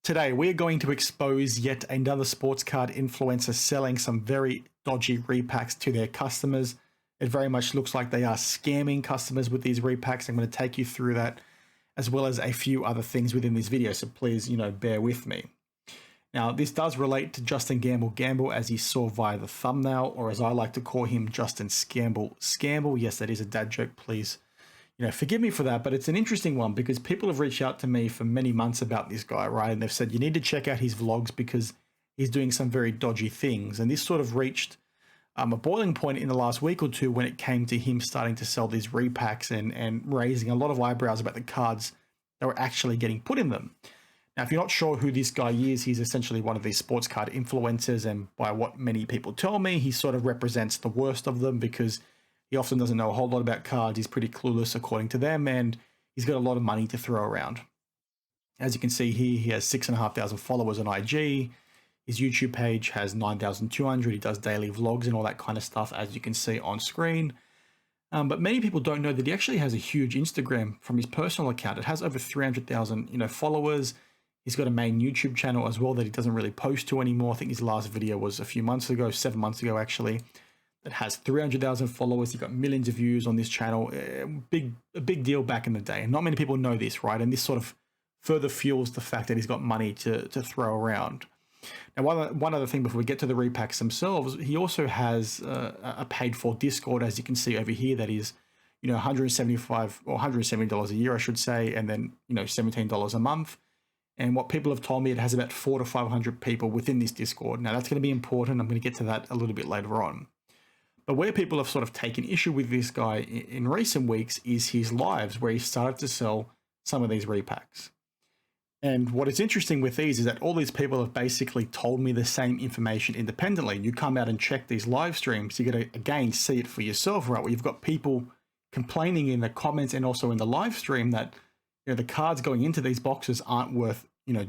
Today, we're going to expose yet another sports card influencer selling some very dodgy repacks to their customers. It very much looks like they are scamming customers with these repacks. I'm going to take you through that, as well as a few other things within this video, so please, bear with me. Now, this does relate to Justin Gamble Gamble, as you saw via the thumbnail, or as I like to call him, Justin Scamble Scamble. Yes, that is a dad joke, please. Forgive me for that, but it's an interesting one because people have reached out to me for many months about this guy, right? And they've said, you need to check out his vlogs because he's doing some very dodgy things. And this sort of reached a boiling point in the last week or two when it came to him starting to sell these repacks and raising a lot of eyebrows about the cards that were actually getting put in them. Now, if you're not sure who this guy is, he's essentially one of these sports card influencers. And by what many people tell me, he sort of represents the worst of them because he often doesn't know a whole lot about cards. He's pretty clueless according to them, and he's got a lot of money to throw around. As you can see here, he has 6,500 followers on IG. His YouTube page has 9,200. He does daily vlogs and all that kind of stuff, as you can see on screen. But many people don't know that he actually has a huge Instagram from his personal account. It has over 300,000, followers. He's got a main YouTube channel as well that he doesn't really post to anymore. I think his last video was a few months ago, 7 months ago, actually. It has 300,000 followers. He got millions of views on this channel. A big deal back in the day. And not many people know this, right? And this sort of further fuels the fact that he's got money to throw around. Now, one other thing before we get to the repacks themselves, he also has a paid for Discord, as you can see over here, that is, $175 or $170 a year, I should say, and then, $17 a month. And what people have told me, it has about 400 to 500 people within this Discord. Now, that's going to be important. I'm going to get to that a little bit later on. But where people have sort of taken issue with this guy in recent weeks is his lives, where he started to sell some of these repacks. And what is interesting with these is that all these people have basically told me the same information independently. You come out and check these live streams, you're going to, again, see it for yourself, right? Where you've got people complaining in the comments and also in the live stream that the cards going into these boxes aren't worth,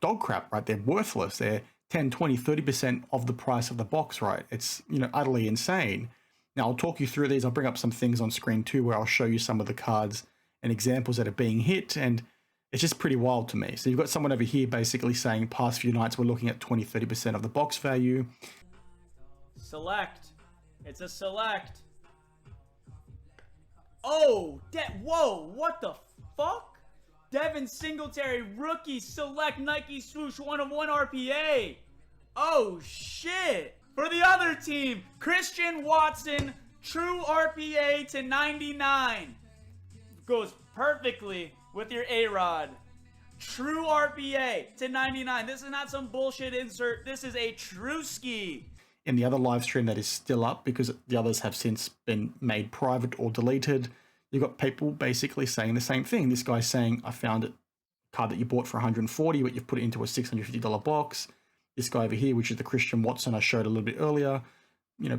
dog crap, right? They're worthless. They're 10, 20, 30% of the price of the box, right? It's, utterly insane. Now, I'll talk you through these. I'll bring up some things on screen too, where I'll show you some of the cards and examples that are being hit. And it's just pretty wild to me. So you've got someone over here basically saying past few nights we're looking at 20, 30% of the box value. Select. It's a select. Oh, whoa, what the fuck? Devin Singletary, rookie, select Nike swoosh, 1 of 1 RPA. Oh, shit. For the other team, Christian Watson, true RPA to 99. Goes perfectly with your A-Rod. True RPA to 99. This is not some bullshit insert. This is a true ski. In the other live stream that is still up, because the others have since been made private or deleted, you've got people basically saying the same thing. This guy's saying, I found a card that you bought for 140, but you've put it into a $650 box. This guy over here, which is the Christian Watson I showed a little bit earlier,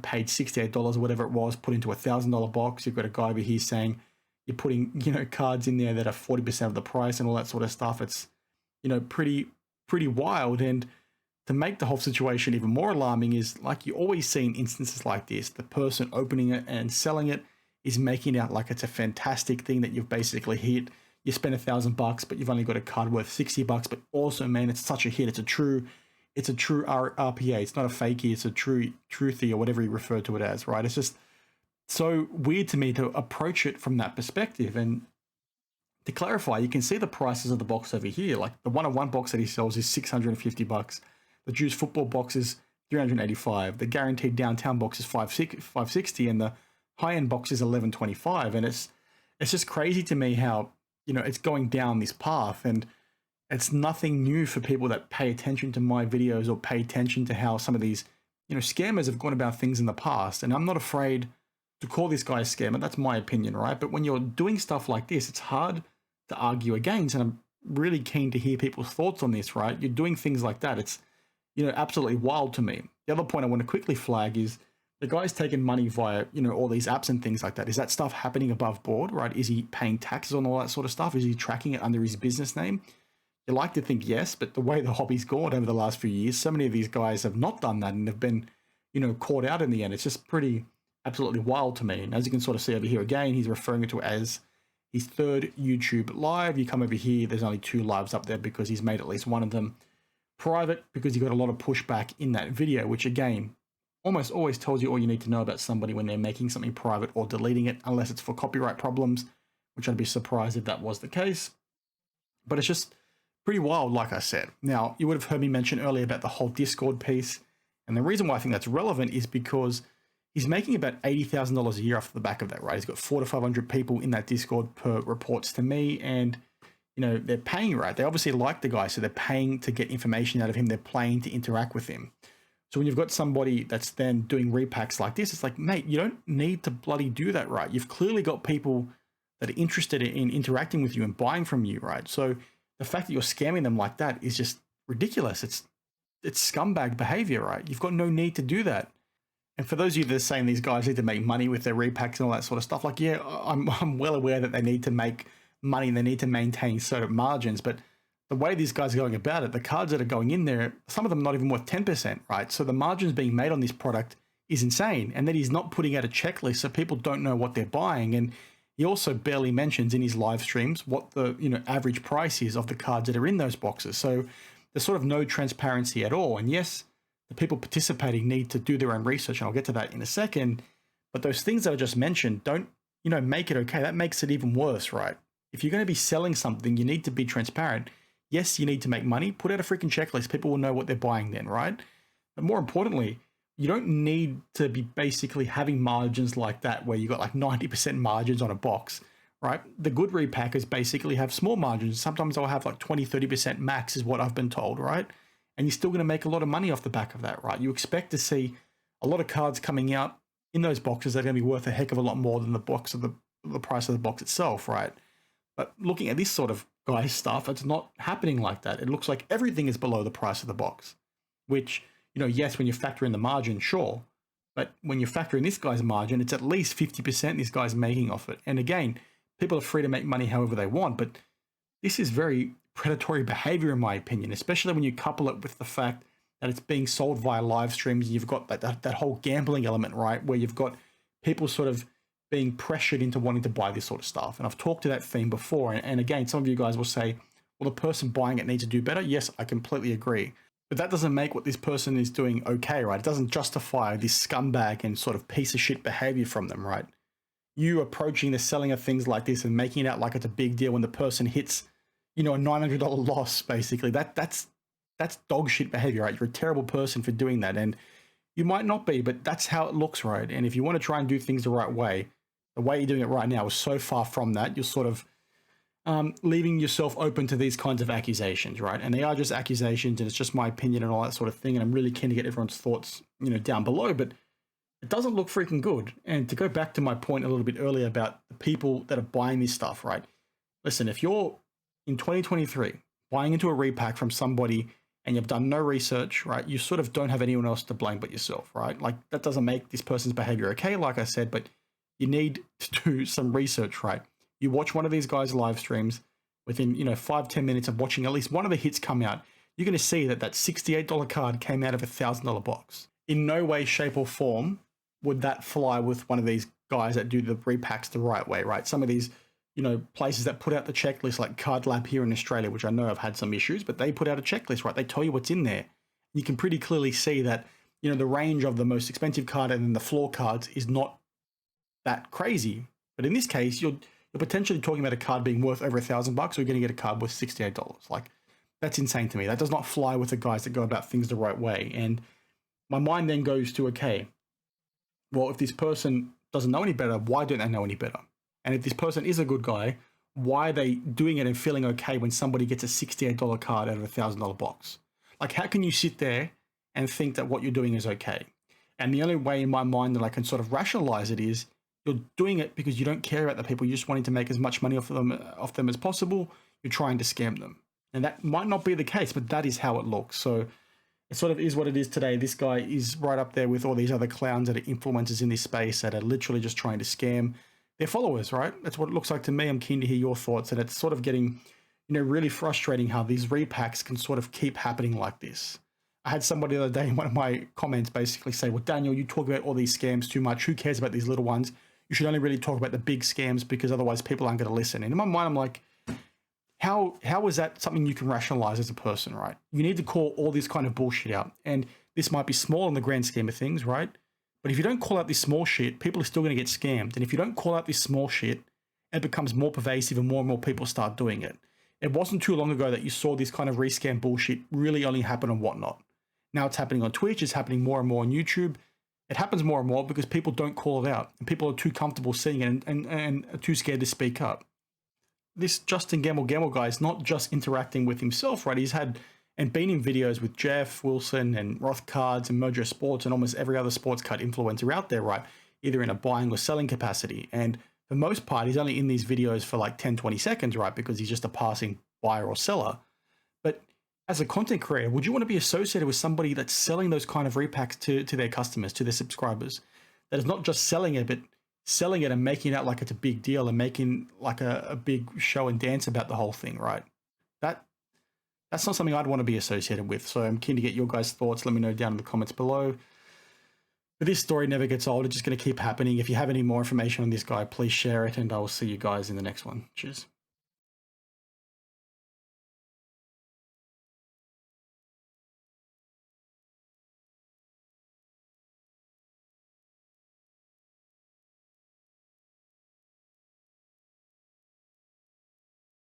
paid $68 or whatever it was, put into a $1,000 box. You've got a guy over here saying you're putting, cards in there that are 40% of the price and all that sort of stuff. It's, pretty wild. And to make the whole situation even more alarming is, like you always see in instances like this, the person opening it and selling it is making out like it's a fantastic thing that you've basically hit. You spend $1,000, but you've only got a card worth $60. But also, man, it's such a hit. It's a true RPA. It's not a fakey. It's a truthy or whatever you refer to it as, right? It's just so weird to me to approach it from that perspective. And to clarify, you can see the prices of the box over here. Like the 1-of-1 box that he sells is $650. The Juice Football box is $385. The Guaranteed Downtown box is $560, and the high-end box is $1125. And it's just crazy to me how it's going down this path. And it's nothing new for people that pay attention to my videos or pay attention to how some of these, scammers have gone about things in the past. And I'm not afraid to call this guy a scammer. That's my opinion, right? But when you're doing stuff like this, it's hard to argue against. And I'm really keen to hear people's thoughts on this, right? You're doing things like that. It's, absolutely wild to me. The other point I want to quickly flag is the guy's taking money via, all these apps and things like that. Is that stuff happening above board, right? Is he paying taxes on all that sort of stuff? Is he tracking it under his business name? You like to think yes, but the way the hobby's gone over the last few years, so many of these guys have not done that and have been, caught out in the end. It's just pretty absolutely wild to me. And as you can sort of see over here again, he's referring to it as his third YouTube live. You come over here, there's only 2 lives up there because he's made at least one of them private because you got a lot of pushback in that video, which again, almost always tells you all you need to know about somebody when they're making something private or deleting it, unless it's for copyright problems, which I'd be surprised if that was the case. But it's just pretty wild, like I said. Now, you would have heard me mention earlier about the whole Discord piece. And the reason why I think that's relevant is because he's making about $80,000 a year off the back of that, right? He's got 400 to 500 people in that Discord per reports to me. And, you know, they're paying, right? They obviously like the guy, so they're paying to get information out of him. They're paying to interact with him. So when you've got somebody that's then doing repacks like this, it's like, mate, you don't need to bloody do that, right? You've clearly got people that are interested in interacting with you and buying from you, right? So the fact that you're scamming them like that is just ridiculous. It's scumbag behavior, right? You've got no need to do that. And for those of you that are saying these guys need to make money with their repacks and all that sort of stuff, like, yeah, I'm well aware that they need to make money and they need to maintain certain margins, but the way these guys are going about it, the cards that are going in there, some of them not even worth 10%, right? So the margins being made on this product is insane. And then he's not putting out a checklist so people don't know what they're buying. And he also barely mentions in his live streams what the average price is of the cards that are in those boxes. So there's sort of no transparency at all. And yes, the people participating need to do their own research, and I'll get to that in a second. But those things that I just mentioned don't, make it okay. That makes it even worse, right? If you're going to be selling something, you need to be transparent. Yes, you need to make money. Put out a freaking checklist. People will know what they're buying then, right? But more importantly, you don't need to be basically having margins like that where you got like 90% margins on a box, right? The good repackers basically have small margins. Sometimes they'll have like 20, 30% max is what I've been told, right? And you're still going to make a lot of money off the back of that, right? You expect to see a lot of cards coming out in those boxes that are going to be worth a heck of a lot more than the box of the price of the box itself, right? But looking at this sort of guy's stuff, it's not happening like that. It looks like everything is below the price of the box, which, yes, when you factor in the margin, sure. But when you factor in this guy's margin, it's at least 50% this guy's making off it. And again, people are free to make money however they want, but this is very predatory behavior, in my opinion, especially when you couple it with the fact that it's being sold via live streams. You've got that whole gambling element, right? Where you've got people sort of being pressured into wanting to buy this sort of stuff. And I've talked to that theme before. And again, some of you guys will say, well, the person buying it needs to do better. Yes, I completely agree. But that doesn't make what this person is doing okay, right? It doesn't justify this scumbag and sort of piece of shit behavior from them, right? You approaching the selling of things like this and making it out like it's a big deal when the person hits, a $900 loss, basically, that's dog shit behavior, right? You're a terrible person for doing that. And you might not be, but that's how it looks, right? And if you want to try and do things the right way, the way you're doing it right now is so far from that. You're sort of leaving yourself open to these kinds of accusations, right? And they are just accusations, and it's just my opinion and all that sort of thing. And I'm really keen to get everyone's thoughts, down below, but it doesn't look freaking good. And to go back to my point a little bit earlier about the people that are buying this stuff, right? Listen, if you're in 2023 buying into a repack from somebody and you've done no research, right? You sort of don't have anyone else to blame but yourself, right? Like, that doesn't make this person's behavior okay, like I said, but you need to do some research, right? You watch one of these guys' live streams within, 5-10 minutes of watching at least one of the hits come out, you're going to see that $68 card came out of a $1,000 box. In no way, shape or form would that fly with one of these guys that do the repacks the right way, right? Some of these, places that put out the checklist, like Card Lab here in Australia, which I know have had some issues, but they put out a checklist, right? They tell you what's in there. You can pretty clearly see that, the range of the most expensive card and then the floor cards is not that crazy. But in this case, you're potentially talking about a card being worth over $1,000, or you're going to get a card worth $68. Like, that's insane to me. That does not fly with the guys that go about things the right way. And my mind then goes to, okay, well, if this person doesn't know any better, why don't they know any better? And if this person is a good guy, why are they doing it and feeling okay when somebody gets a $68 card out of a $1,000 box? Like, how can you sit there and think that what you're doing is okay? And the only way in my mind that I can sort of rationalize it is you're doing it because you don't care about the people. You're just wanting to make as much money off them as possible. You're trying to scam them. And that might not be the case, but that is how it looks. So it sort of is what it is today. This guy is right up there with all these other clowns that are influencers in this space that are literally just trying to scam their followers, right? That's what it looks like to me. I'm keen to hear your thoughts. And it's sort of getting, really frustrating how these repacks can sort of keep happening like this. I had somebody the other day in one of my comments basically say, well, Daniel, you talk about all these scams too much. Who cares about these little ones? You should only really talk about the big scams because otherwise people aren't going to listen. And in my mind, I'm like, how is that something you can rationalize as a person, right? You need to call all this kind of bullshit out. And this might be small in the grand scheme of things, right? But if you don't call out this small shit, people are still going to get scammed. And if you don't call out this small shit, it becomes more pervasive and more people start doing it. It wasn't too long ago that you saw this kind of rescam bullshit really only happen on Whatnot. Now it's happening on Twitch, it's happening more and more on YouTube. It happens more and more because people don't call it out. And people are too comfortable seeing it and are too scared to speak up. This Justin Gamble guy is not just interacting with himself, right? He's had and been in videos with Jeff Wilson and Roth Cards and Mojo Sports and almost every other sports card influencer out there, right? Either in a buying or selling capacity. And for the most part, he's only in these videos for like 10, 20 seconds, right? Because he's just a passing buyer or seller. But as a content creator, would you want to be associated with somebody that's selling those kind of repacks to their customers, to their subscribers? That is not just selling it, but selling it and making it out like it's a big deal and making like a big show and dance about the whole thing, right? That's not something I'd want to be associated with. So I'm keen to get your guys' thoughts. Let me know down in the comments below. But this story never gets old. It's just going to keep happening. If you have any more information on this guy, please share it, and I will see you guys in the next one. Cheers.